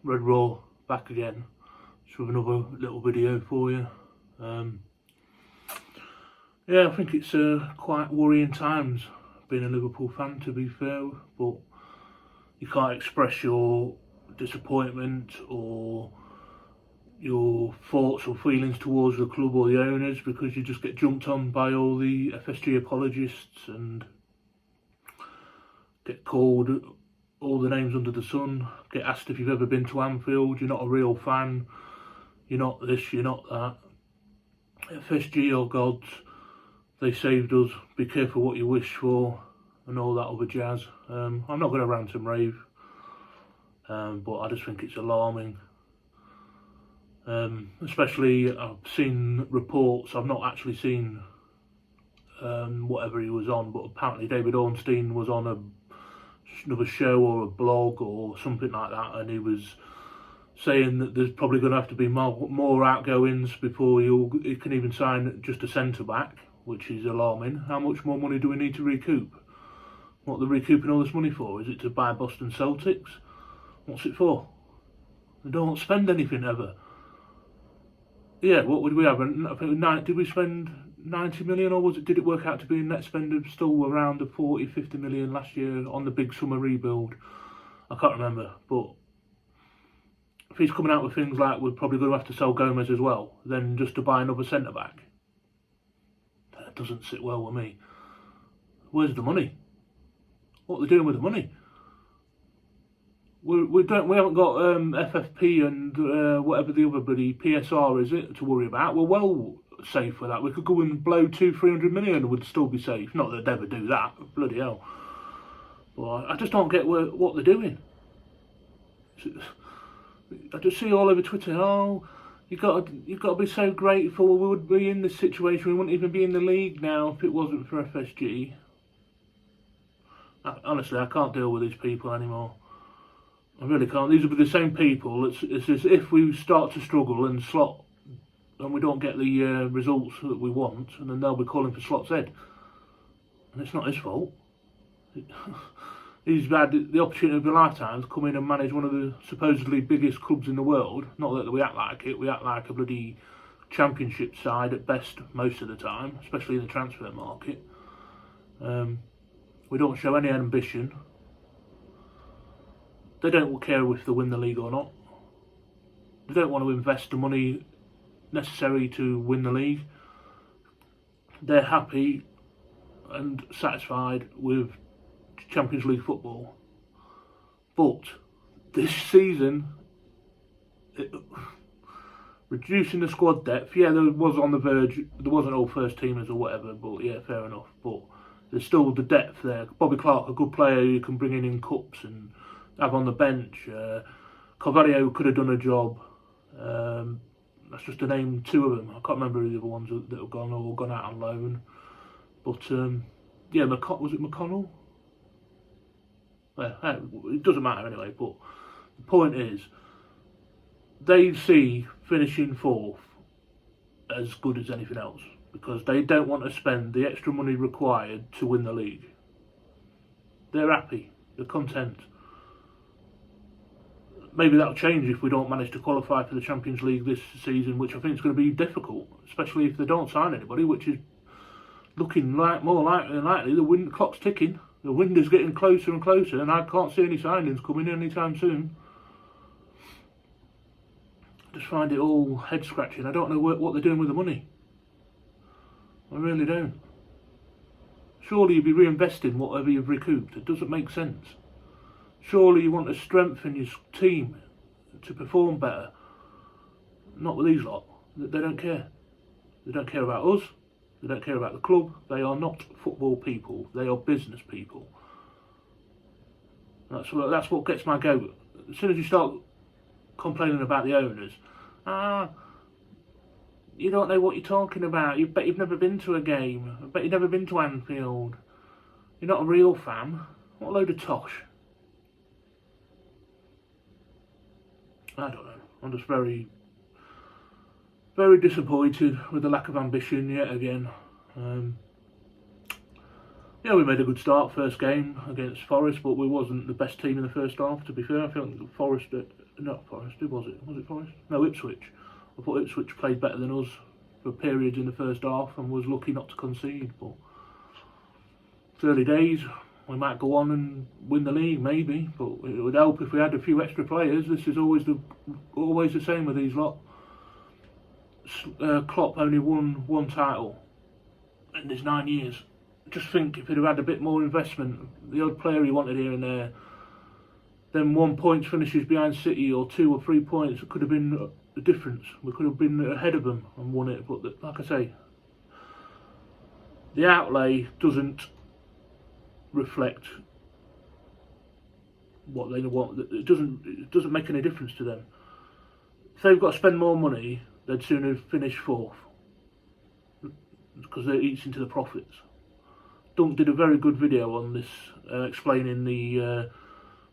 Red Raw back again, just with another little video for you. Yeah, I think it's quite worrying times being a Liverpool fan, to be fair, but you can't express your disappointment or your thoughts or feelings towards the club or the owners, because you just get jumped on by all the FSG apologists and get called all the names under the sun, get asked if you've ever been to Anfield, you're not a real fan, you're not this, you're not that. FSG are gods, they saved us, be careful what you wish for, and all that other jazz. I'm not going to rant and rave, but I just think it's alarming. Especially, I've seen reports, I've not actually seen whatever he was on, but apparently David Ornstein was on another show or a blog or something like that, and he was saying that there's probably going to have to be more outgoings before he can even sign just a centre-back, which is alarming. How much more money do we need to recoup? What are they recouping all this money for? Is it to buy Boston Celtics? What's it for? They don't spend anything ever. Yeah, what would we have? Did we spend 90 million, or did it work out to be a net spend of still around the 40-50 million last year on the big summer rebuild? I can't remember, but if he's coming out with things like we're probably going to have to sell Gomez as well, then just to buy another centre-back, that doesn't sit well with me. Where's the money? What are they doing with the money? We haven't got FFP and whatever the other bloody PSR is it to worry about. We're well safe for that. We could go and blow 200-300 million and would still be safe. Not that they'd ever do that, bloody hell. But I just don't get what they're doing. I just see all over Twitter, oh, you've got to be so grateful. We would be in this situation. We wouldn't even be in the league now if it wasn't for FSG. Honestly, I can't deal with these people anymore. I really can't. These will be the same people. It's as if we start to struggle and slot, and we don't get the results that we want, and then they'll be calling for Slot's head. And it's not his fault. He's had the opportunity of a lifetime to come in and manage one of the supposedly biggest clubs in the world. Not that we act like it. We act like a bloody championship side at best most of the time, especially in the transfer market. We don't show any ambition. They don't care if they win the league or not. They don't want to invest the money necessary to win the league. They're happy and satisfied with Champions League football. But this season, reducing the squad depth, yeah, there was on the verge, there wasn't all first teamers or whatever, but yeah, fair enough. But there's still the depth there. Bobby Clark, a good player you can bring in cups and have on the bench. Carvalho could have done a job. That's just to name two of them. I can't remember the other ones that have gone or gone out on loan. But yeah, was it McConnell? Well, it doesn't matter anyway. But the point is, they see finishing fourth as good as anything else because they don't want to spend the extra money required to win the league. They're happy. They're content. Maybe that'll change if we don't manage to qualify for the Champions League this season, which I think is going to be difficult, especially if they don't sign anybody, which is looking like more likely than likely. The clock's ticking. The window's getting closer and closer, and I can't see any signings coming anytime soon. I just find it all head-scratching. I don't know what they're doing with the money. I really don't. Surely you'd be reinvesting whatever you've recouped. It doesn't make sense. Surely you want to strengthen your team to perform better. Not with these lot. They don't care. They don't care about us. They don't care about the club. They are not football people. They are business people. That's what gets my goat. As soon as you start complaining about the owners, you don't know what you're talking about. You bet you've never been to a game. I bet you've never been to Anfield. You're not a real fan. What a load of tosh. I don't know. I'm just very, very disappointed with the lack of ambition yet again. Yeah, we made a good start first game against Forest, but we wasn't the best team in the first half, to be fair. I think Forest, not Forest, who was it? Was it Forest? No, Ipswich. I thought Ipswich played better than us for periods in the first half and was lucky not to concede, but it's early days. We might go on and win the league, maybe, but it would help if we had a few extra players. This is always the same with these lot. Klopp only won one title in his 9 years. Just think if he'd have had a bit more investment, the odd player he wanted here and there, then 1 point finishes behind City or 2 or 3 points, it could have been the difference. We could have been ahead of them and won it. But like I say, the outlay doesn't reflect what they want. It doesn't make any difference to them. If they've got to spend more money, they'd sooner finish fourth because it eats into the profits. Dunk did a very good video on this, explaining the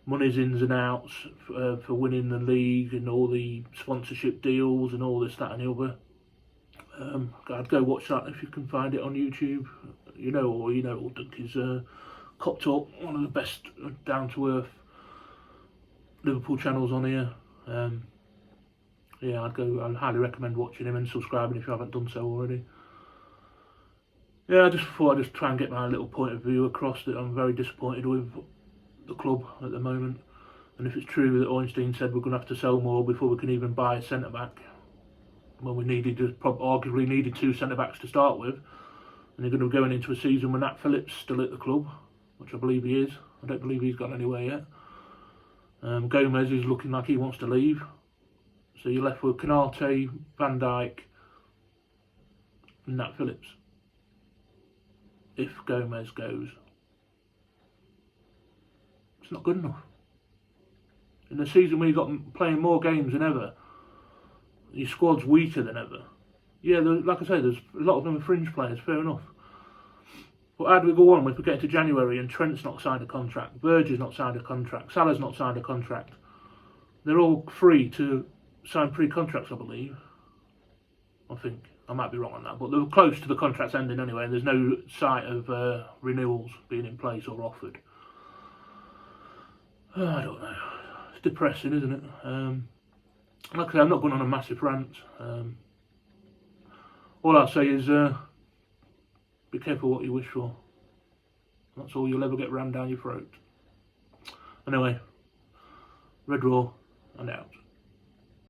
money's ins and outs for winning the league and all the sponsorship deals and all this, that and the other. I'd go watch that if you can find it on YouTube. Dunk is copped up, one of the best down-to-earth Liverpool channels on here. Yeah, I'd highly recommend watching him and subscribing if you haven't done so already. Yeah, I just thought I'd just try and get my little point of view across that I'm very disappointed with the club at the moment. And if it's true that Ornstein said we're going to have to sell more before we can even buy a centre-back, when we arguably needed 2 centre-backs to start with, and they're going to be going into a season when Nat Phillips still at the club, which I believe he is. I don't believe he's gone anywhere yet. Gomez is looking like he wants to leave. So you're left with Canate, Van Dijk and Nat Phillips. If Gomez goes, it's not good enough. In a season where you've got playing more games than ever, your squad's weaker than ever. Yeah, like I say, there's a lot of them are fringe players, fair enough. But how do we go on if we get into January and Trent's not signed a contract, Burgess not signed a contract, Salah's not signed a contract? They're all free to sign pre-contracts, I believe. I think. I might be wrong on that, but they're close to the contracts ending anyway, and there's no sight of renewals being in place or offered. I don't know. It's depressing, isn't it? Like I say, I'm not going on a massive rant. All I'll say is be careful what you wish for. That's all you'll ever get rammed down your throat. Anyway, Red Raw and out.